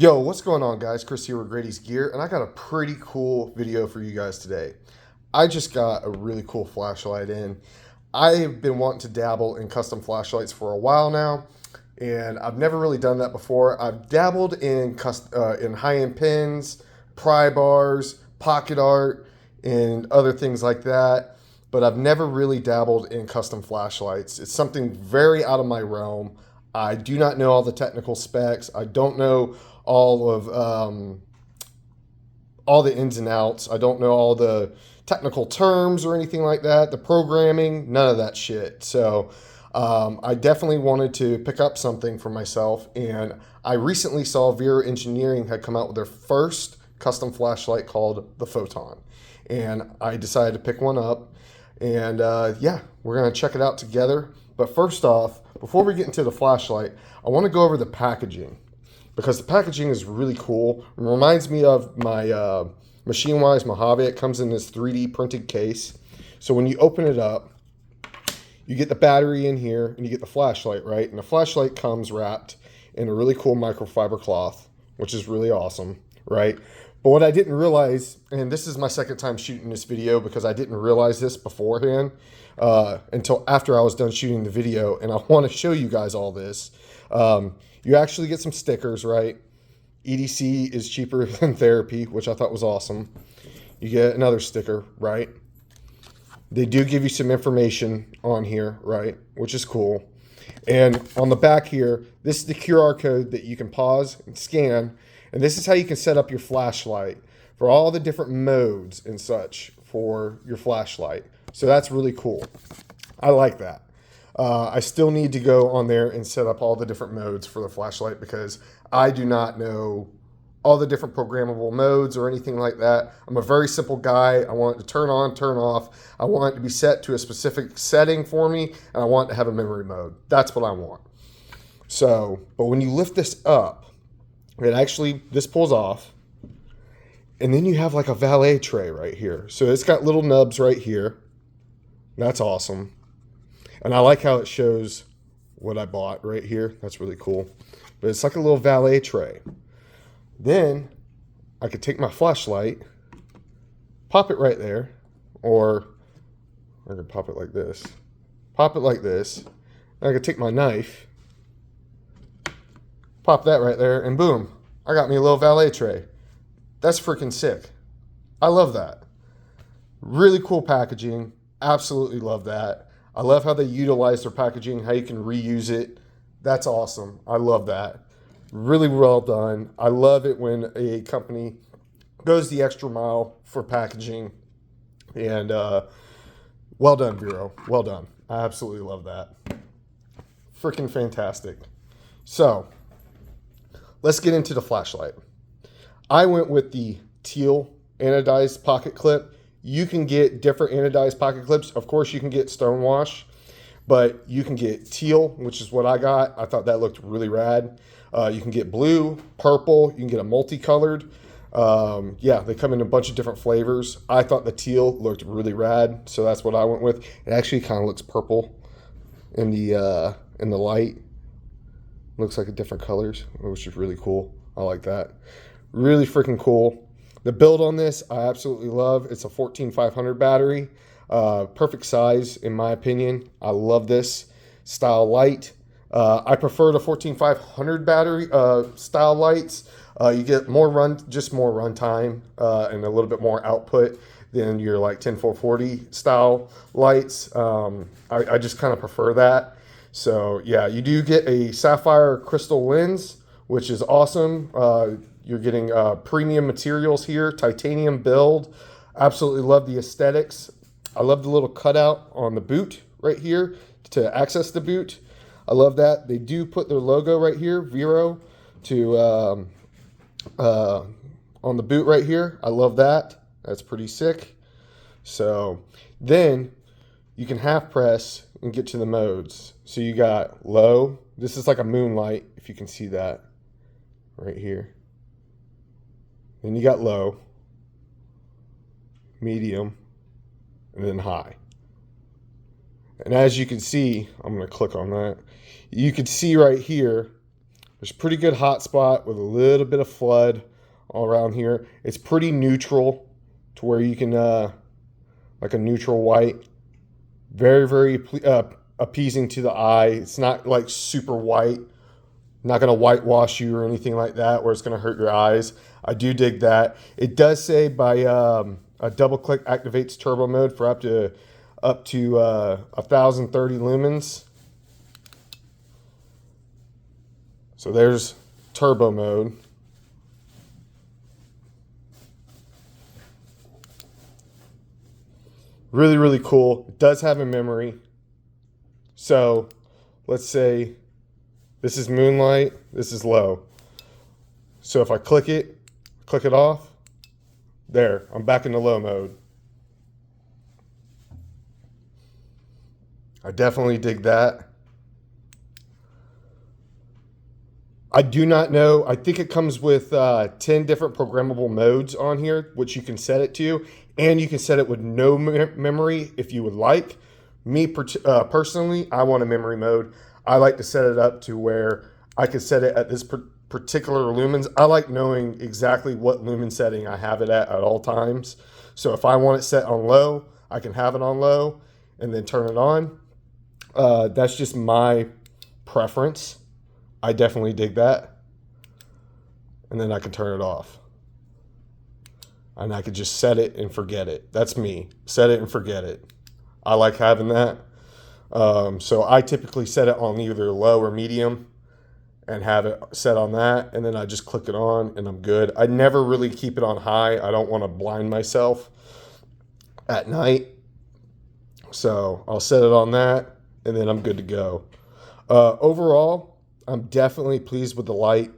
Yo, what's going on, guys? Chris here with Grady's Gear, and I got a pretty cool video for you guys today. I just got a really cool flashlight in. I've been wanting to dabble in custom flashlights for a while now, and I've never really done that before. I've dabbled in high-end pens, pry bars, pocket art, and other things like that, but I've never really dabbled in custom flashlights. It's something very out of my realm. I do not know all the technical specs. I don't know all of all the ins and outs. I don't know all the technical terms or anything like that. The programming, none of that shit. So I definitely wanted to pick up something for myself, and I recently saw Vero Engineering had come out with their first custom flashlight called the Photon, and I decided to pick one up. And yeah, we're gonna check it out together. But first off, before we get into the flashlight, I want to go over the packaging, because the packaging is really cool. It reminds me of my Machine Wise Mojave. It comes in this 3D printed case. So when you open it up, you get the battery in here and you get the flashlight, right? And the flashlight comes wrapped in a really cool microfiber cloth, which is really awesome, right? But what I didn't realize, and this is my second time shooting this video because I didn't realize this beforehand until after I was done shooting the video, and I want to show you guys all this. You actually get some stickers, right? EDC is cheaper than therapy, which I thought was awesome. You get another sticker, right? They do give you some information on here, right? Which is cool. And on the back here, this is the QR code that you can pause and scan. And this is how you can set up your flashlight for all the different modes and such for your flashlight. So that's really cool. I like that. I still need to go on there and set up all the different modes for the flashlight because I do not know all the different programmable modes or anything like that. I'm a very simple guy. I want it to turn on, turn off. I want it to be set to a specific setting for me, and I want it to have a memory mode. That's what I want. So, but when you lift this up, it actually, this pulls off, and then you have like a valet tray right here. So it's got little nubs right here. That's awesome. And I like how it shows what I bought right here. That's really cool. But it's like a little valet tray. Then I could take my flashlight, pop it right there, or I could pop it like this. Pop it like this. And I could take my knife, pop that right there, and boom, I got me a little valet tray. That's freaking sick. I love that. Really cool packaging. Absolutely love that. I love how they utilize their packaging, how you can reuse it. That's awesome. I love that. Really well done. I love it when a company goes the extra mile for packaging. And well done, Vero. Well done. I absolutely love that. Freaking fantastic. So let's get into the flashlight. I went with the teal anodized pocket clip. You can get different anodized pocket clips. Of course, you can get stonewash, but you can get teal, which is what I got. I thought that looked really rad. You can get blue, purple. You can get a multicolored. Yeah, they come in a bunch of different flavors. I thought the teal looked really rad, so that's what I went with. It actually kind of looks purple in the light. Looks like a different colors, which is really cool. I like that. Really freaking cool. The build on this, I absolutely love. It's a 14500 battery. Perfect size, in my opinion. I love this style light. I prefer the 14500 battery style lights. You get more run time and a little bit more output than your like 10440 style lights. I just kind of prefer that. So yeah, you do get a sapphire crystal lens, which is awesome. You're getting premium materials here, titanium build. Absolutely love the aesthetics. I love the little cutout on the boot right here to access the boot. I love that. They do put their logo right here, Vero, on the boot right here. I love that. That's pretty sick. So then you can half press and get to the modes. So you got low. This is like a moonlight, if you can see that right here. Then you got low, medium, and then high. And as you can see, I'm going to click on that. You can see right here, There's a pretty good hotspot with a little bit of flood all around here. It's pretty neutral to where you can, like a neutral white. Very, very appeasing to the eye. It's not like super white. Not going to whitewash you or anything like that where it's going to hurt your eyes. I do dig that. It does say by a double click activates turbo mode for up to 1030 lumens. So there's turbo mode. Really, really cool. It does have a memory. So let's say this is moonlight, this is low. So if I click it off, there, I'm back in the low mode. I definitely dig that. I do not know. I think it comes with 10 different programmable modes on here, which you can set it to. And you can set it with no memory if you would like. Me personally, I want a memory mode. I like to set it up to where I can set it at this particular lumens. I like knowing exactly what lumen setting I have it at all times. So if I want it set on low, I can have it on low and then turn it on. That's just my preference. I definitely dig that. And then I can turn it off. And I could just set it and forget it. That's me. Set it and forget it. I like having that. So I typically set it on either low or medium and have it set on that. And then I just click it on and I'm good. I never really keep it on high. I don't want to blind myself at night. So I'll set it on that and then I'm good to go. Overall, I'm definitely pleased with the light.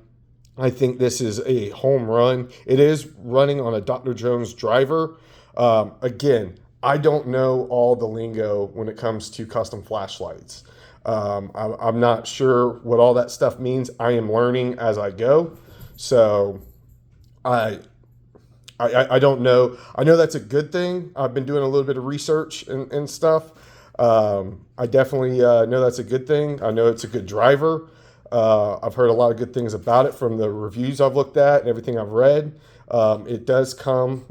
I think this is a home run. It is running on a Dr. Jones driver. Again, I don't know all the lingo when it comes to custom flashlights. I'm not sure what all that stuff means. I am learning as I go. So I don't know. I know that's a good thing. I've been doing a little bit of research and stuff. I definitely know that's a good thing. I know it's a good driver. I've heard a lot of good things about it from the reviews I've looked at and everything I've read. It does come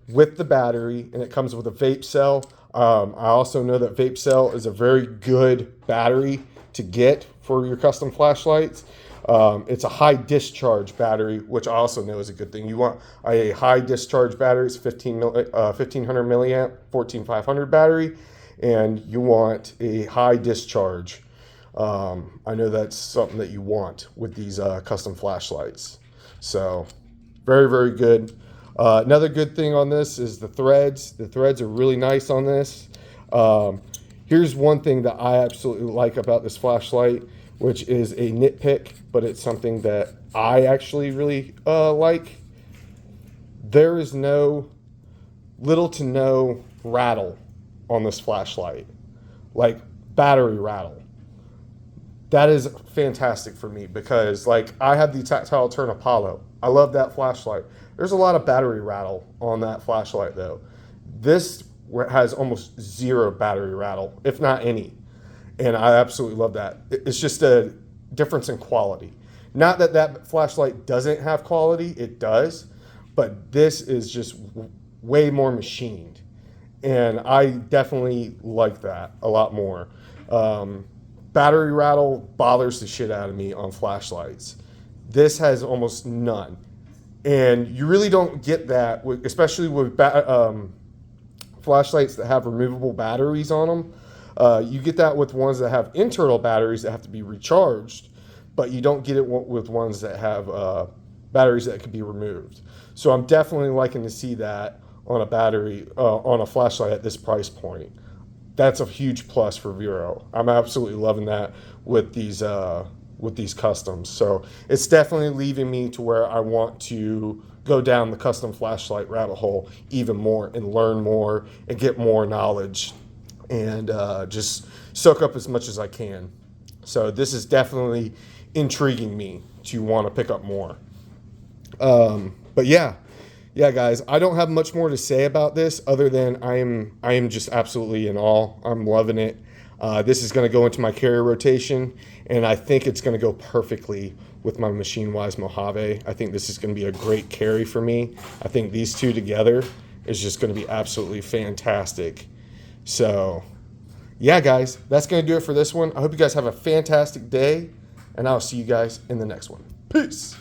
with the battery and it comes with a vape cell. I also know that vape cell is a very good battery to get for your custom flashlights. It's a high discharge battery, which I also know is a good thing. You want a high discharge battery. It's 1500 milliamp, 14500 battery, and you want a high discharge. I know that's something that you want with these custom flashlights. So very, very good. Another good thing on this is the threads. The threads are really nice on this. Here's one thing that I absolutely like about this flashlight, which is a nitpick, but it's something that I actually really like. There is little to no rattle on this flashlight, like battery rattle. That is fantastic for me because like I have the Tactile Turn Apollo. I love that flashlight. There's a lot of battery rattle on that flashlight though. This has almost zero battery rattle, if not any. And I absolutely love that. It's just a difference in quality. Not that that flashlight doesn't have quality, it does, but this is just way more machined. And I definitely like that a lot more. Battery rattle bothers the shit out of me on flashlights. This has almost none. And you really don't get that, especially with flashlights that have removable batteries on them. You get that with ones that have internal batteries that have to be recharged, but you don't get it with ones that have batteries that can be removed. So I'm definitely liking to see that on a battery, on a flashlight at this price point. That's a huge plus for Vero. I'm absolutely loving that with these customs. So it's definitely leaving me to where I want to go down the custom flashlight rabbit hole even more and learn more and get more knowledge and just soak up as much as I can. So this is definitely intriguing me to want to pick up more. But yeah, guys, I don't have much more to say about this other than I am just absolutely in awe. I'm loving it. This is going to go into my carry rotation, and I think it's going to go perfectly with my Machine Wise Mojave. I think this is going to be a great carry for me. I think these two together is just going to be absolutely fantastic. So, yeah, guys, that's going to do it for this one. I hope you guys have a fantastic day, and I'll see you guys in the next one. Peace.